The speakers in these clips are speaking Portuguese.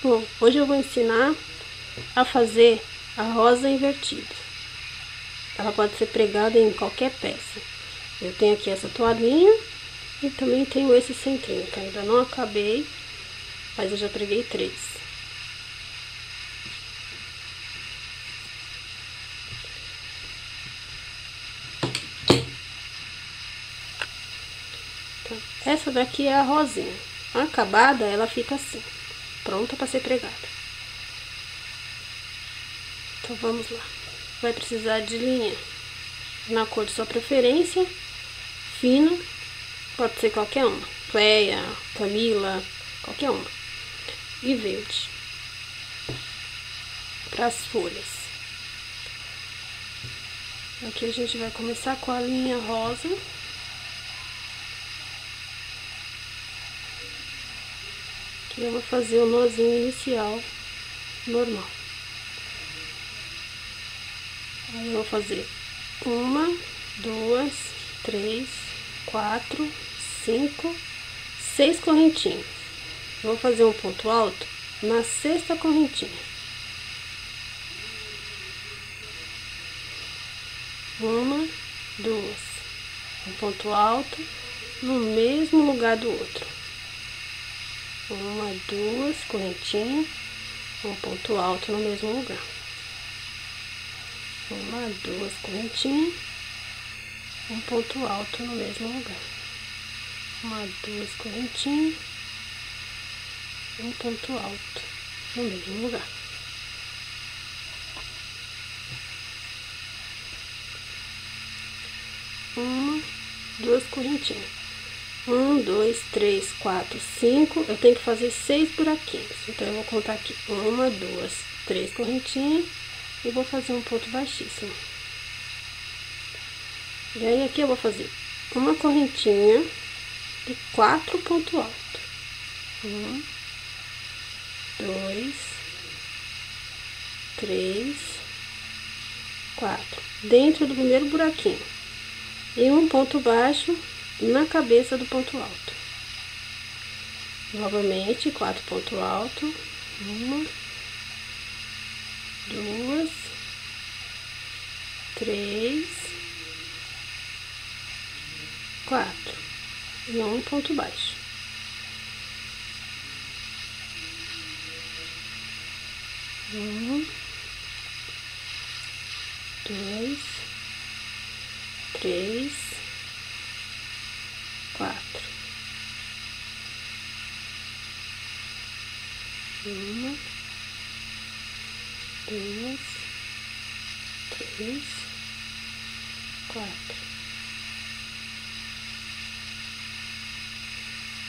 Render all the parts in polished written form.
Bom, hoje eu vou ensinar a fazer a rosa invertida. Ela pode ser pregada em qualquer peça. Eu tenho aqui essa toalhinha e também tenho esse centrinho, que ainda não acabei, mas eu já preguei 3. Então, essa daqui é a rosinha. Acabada, ela fica assim, pronta para ser pregada. Então vamos lá. Vai precisar de linha na cor de sua preferência, fina, pode ser qualquer uma, Cleia, Camila, qualquer uma, e verde para as folhas. Aqui a gente vai começar com a linha rosa. Aqui eu vou fazer o nozinho inicial normal. Aí eu vou fazer 1, 2, 3, 4, 5, 6 correntinhas. Vou fazer um ponto alto na 6ª correntinha. 1, 2, um ponto alto no mesmo lugar do outro. 1, 2 correntinhas, um ponto alto no mesmo lugar. 1, 2 correntinhas, um ponto alto no mesmo lugar. 1, 2 correntinhas, um ponto alto no mesmo lugar. Uma, 2 correntinhas. 1, 2, 3, 4, 5. Eu tenho que fazer 6 buraquinhos. Então eu vou contar aqui 1, 2, 3 correntinhas e vou fazer um ponto baixíssimo. E aí aqui eu vou fazer uma correntinha e 4 pontos altos. 1, 2, 3, 4. Dentro do primeiro buraquinho. E um ponto baixo na cabeça do ponto alto. Novamente, 4 pontos altos. 1, 2, 3, 4. E um ponto baixo. Um, 2, 3, 4. 1, 2, 3, 4.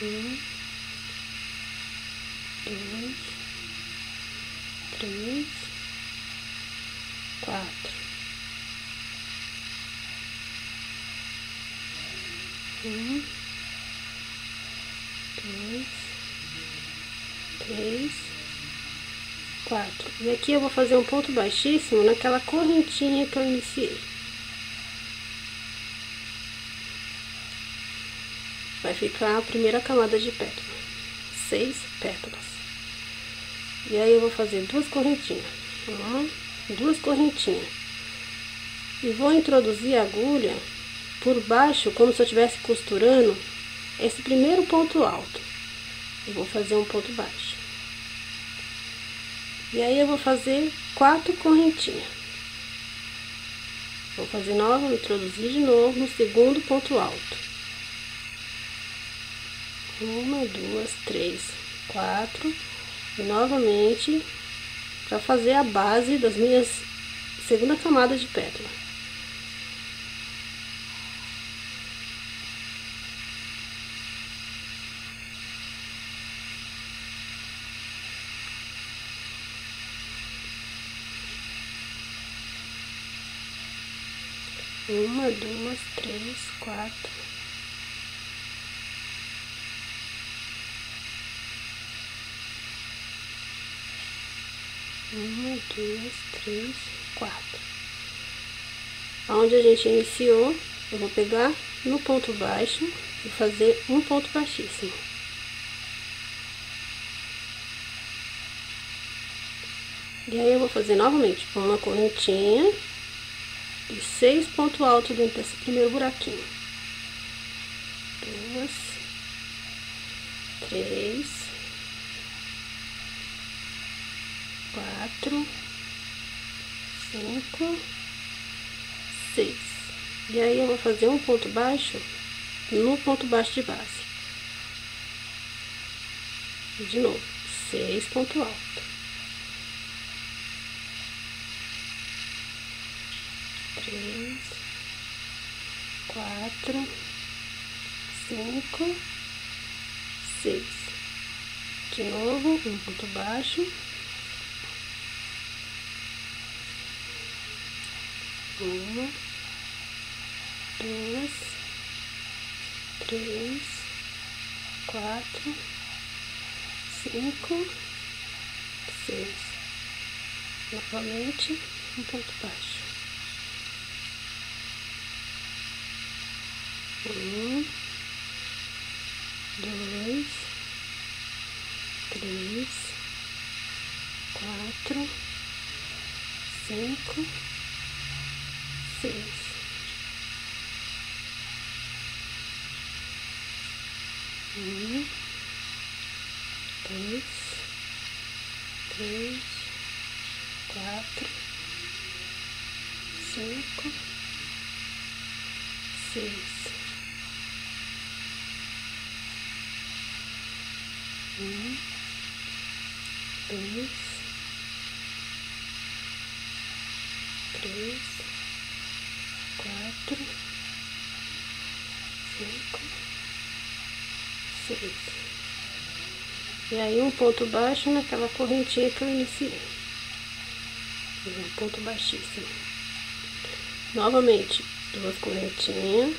1, 2, 3, 4. 1, 2, 3, 4. E aqui eu vou fazer um ponto baixíssimo naquela correntinha que eu iniciei. Vai ficar a primeira camada de pétala. 6 pétalas. E aí eu vou fazer 2 correntinhas. 2 correntinhas. E vou introduzir a agulha por baixo, como se eu estivesse costurando esse primeiro ponto alto. Eu vou fazer um ponto baixo. E aí eu vou fazer 4 correntinhas. Vou fazer nova, introduzir de novo no segundo ponto alto. 1, 2, 3, 4. E novamente, para fazer a base das minhas segunda camada de pétala. Uma, 2, 3, 4. 1, 2, 3, 4. Aonde a gente iniciou, eu vou pegar no ponto baixo e fazer um ponto baixíssimo. E aí eu vou fazer novamente uma correntinha e 6 pontos altos dentro desse primeiro buraquinho. 2, 3, 4, 5, 6. E aí eu vou fazer um ponto baixo no ponto baixo de base. E de novo, 6 pontos altos. 3, 4, 5, 6. De novo, um ponto baixo. 1, 2, 3, 4, 5, 6. Novamente, um ponto baixo. 1, 2, 3, 4, 5, 6. 1, 2, 3, 4, 5, 6. 1, 2, 3, 4, 5, 6. E aí um ponto baixo naquela correntinha que eu iniciei. Um ponto baixíssimo. Novamente, 2 correntinhas.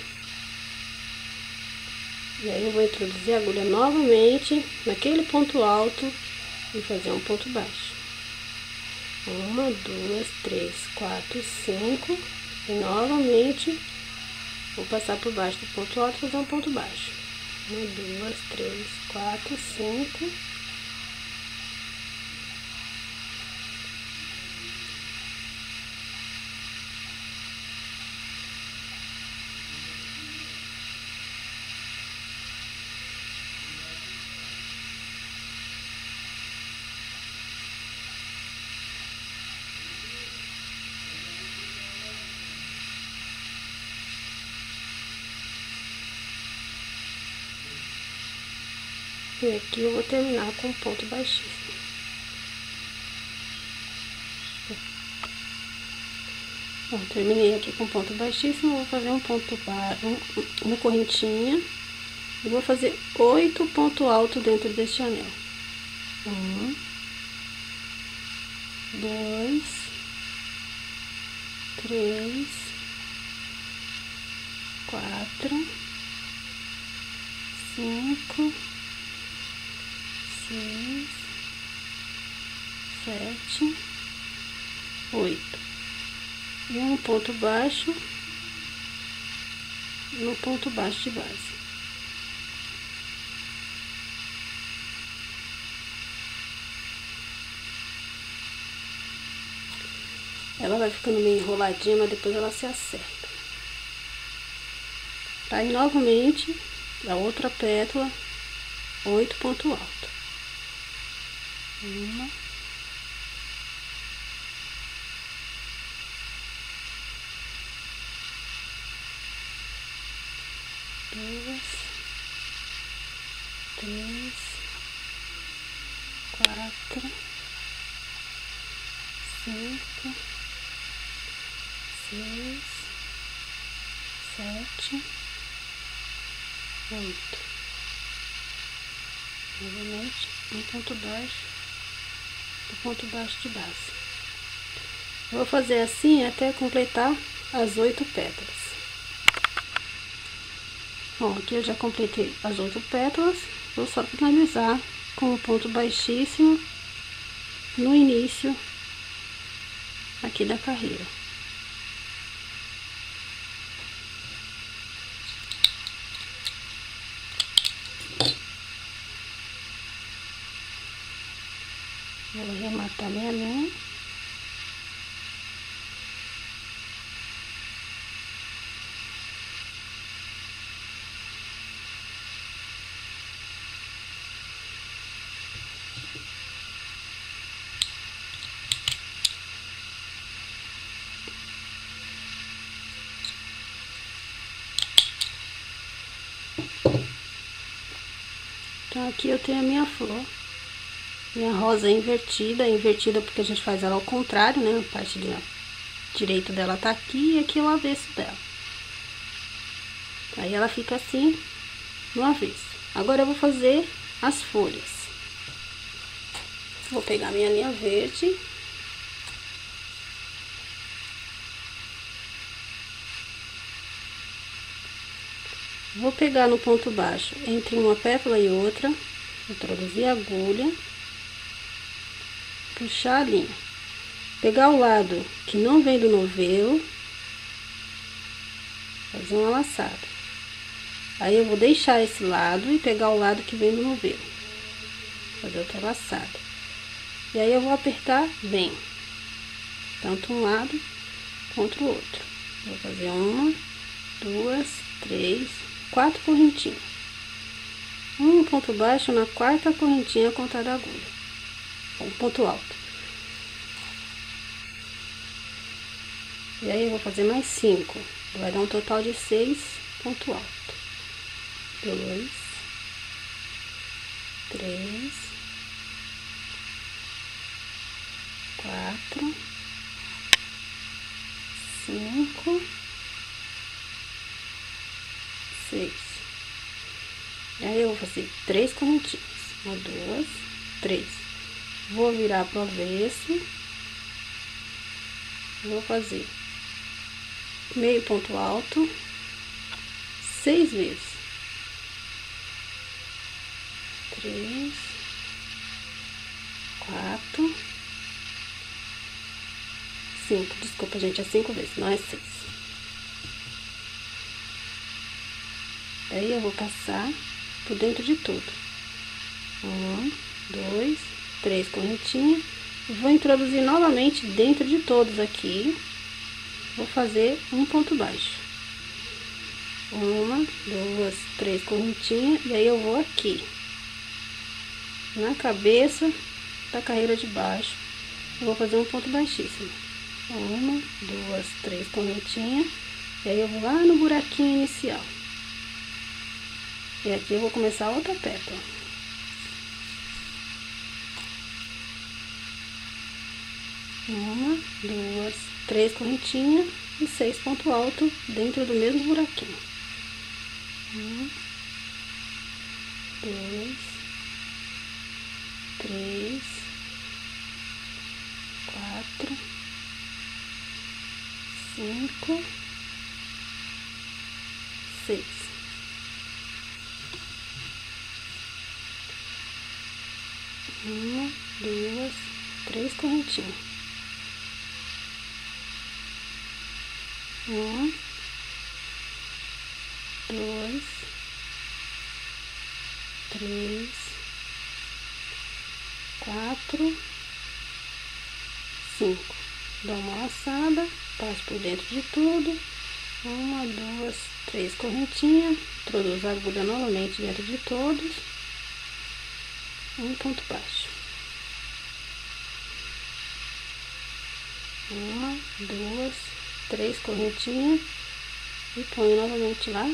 E aí eu vou introduzir a agulha novamente naquele ponto alto e fazer um ponto baixo. 1, 2, 3, 4, 5. E novamente vou passar por baixo do ponto alto e fazer um ponto baixo. 1, 2, 3, 4, 5. E aqui eu vou terminar com um ponto baixíssimo. Bom, terminei aqui com ponto baixíssimo. Vou fazer um ponto baixo, uma correntinha. E vou fazer 8 pontos altos dentro deste anel. 1, 2, 3, 4, 5, 6, 7, 8. E um ponto baixo no ponto baixo de base. Ela vai ficando meio enroladinha, mas depois ela se acerta. Aí novamente, a outra pétala, 8 pontos altos. 1, 2, 3, 4, 5, 6, 7, 8. Novamente, um ponto baixo do ponto baixo de base. Vou fazer assim até completar as 8 pétalas. Bom, aqui eu já completei as 8 pétalas. Vou só finalizar com um ponto baixíssimo no início aqui da carreira. Vou arrematar minha linha. Então, aqui eu tenho a minha flor. Minha rosa invertida porque a gente faz ela ao contrário, né? A parte direita dela tá aqui e aqui é o avesso dela. Aí ela fica assim, no avesso. Agora eu vou fazer as folhas. Vou pegar minha linha verde. Vou pegar no ponto baixo, entre uma pétala e outra, introduzir a agulha, puxar a linha. Pegar o lado que não vem do novelo, fazer uma laçada. Aí eu vou deixar esse lado e pegar o lado que vem do novelo, fazer outra laçada. E aí eu vou apertar bem, tanto um lado contra o outro. Vou fazer uma, duas, três, 4 correntinhas. Um ponto baixo na quarta correntinha contada a agulha, um ponto alto. E aí eu vou fazer mais 5, vai dar um total de 6 ponto alto. 2, 3, 4, 5, 6. E aí eu vou fazer 3 correntinhas, 1, 2, 3. Vou virar pro avesso, vou fazer meio ponto alto 6 vezes. 3, 4, 5. Desculpa, gente, é 5 vezes, não é 6. Aí eu vou passar por dentro de tudo. 1, 2, 3 correntinhas. Vou introduzir novamente dentro de todos aqui. Vou fazer um ponto baixo. 1, 2, 3 correntinhas. E aí eu vou aqui, na cabeça da carreira de baixo. Eu vou fazer um ponto baixíssimo. 1, 2, 3 correntinhas. E aí eu vou lá no buraquinho inicial. E aqui eu vou começar outra pétala. Uma, 2, 3 correntinhas e 6 pontos altos dentro do mesmo buraquinho. 1, 2, 3, 4, 5, 6. Uma, 2, 3 correntinhas. 1, 2, 3, 4, 5. Dou uma laçada, passo por dentro de tudo. 1, 2, 3 correntinhas. Introduzo a agulha novamente dentro de todos. Um ponto baixo. 1, 2, 3 correntinhas e ponho novamente lá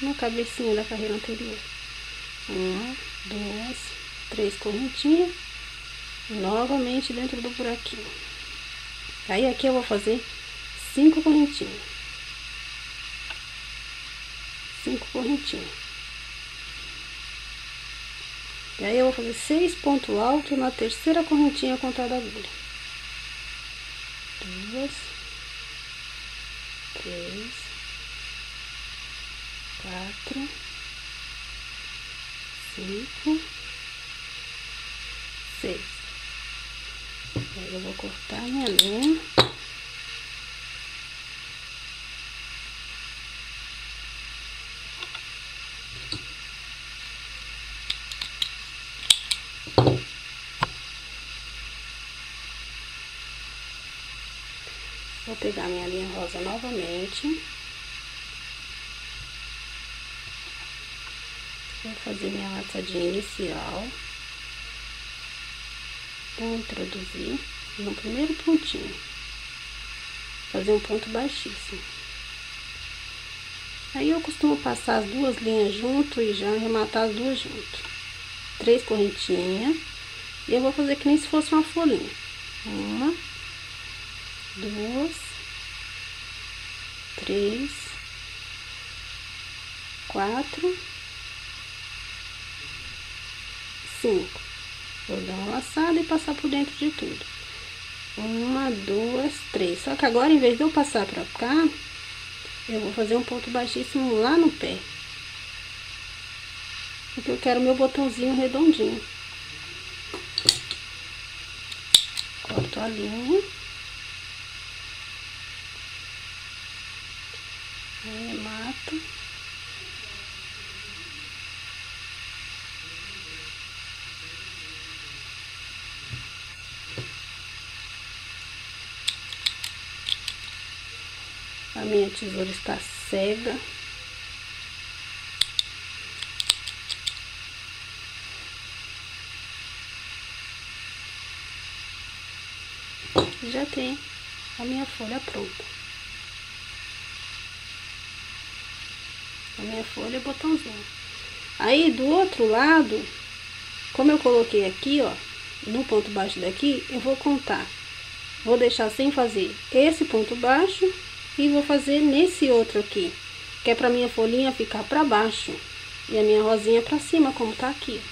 na cabecinha da carreira anterior. 1, 2, 3 correntinhas e novamente dentro do buraquinho. Aí aqui eu vou fazer 5 correntinhas. 5 correntinhas. E aí eu vou fazer 6 pontos altos na terceira correntinha contada a agulha. 2, 3, 4, 5, 6. Aí eu vou cortar minha linha. Vou pegar minha linha rosa novamente. Vou fazer minha laçadinha inicial. Vou introduzir no primeiro pontinho. Fazer um ponto baixíssimo. Aí eu costumo passar as duas linhas junto e já arrematar as duas junto. 3 correntinhas. E eu vou fazer que nem se fosse uma folhinha. 1, 2, 3, 4, 5. Vou dar uma laçada e passar por dentro de tudo. 1, 2, 3. Só que agora, em vez de eu passar pra cá, eu vou fazer um ponto baixíssimo lá no pé. Porque eu quero meu botãozinho redondinho. Corto a linha. Arremato. A minha tesoura está cega. Já tem a minha folha pronta. A minha folha é botãozinho. Aí do outro lado, como eu coloquei aqui, ó, no ponto baixo daqui, eu vou contar. Vou deixar sem fazer esse ponto baixo e vou fazer nesse outro aqui, que é pra minha folhinha ficar pra baixo e a minha rosinha pra cima, como tá aqui.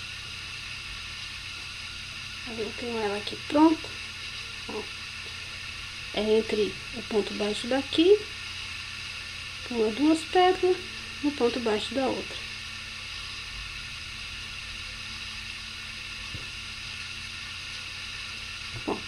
Eu tenho ela aqui pronta. Ó. É entre o ponto baixo daqui, uma, 2 pétalas, no ponto baixo da outra. Bom,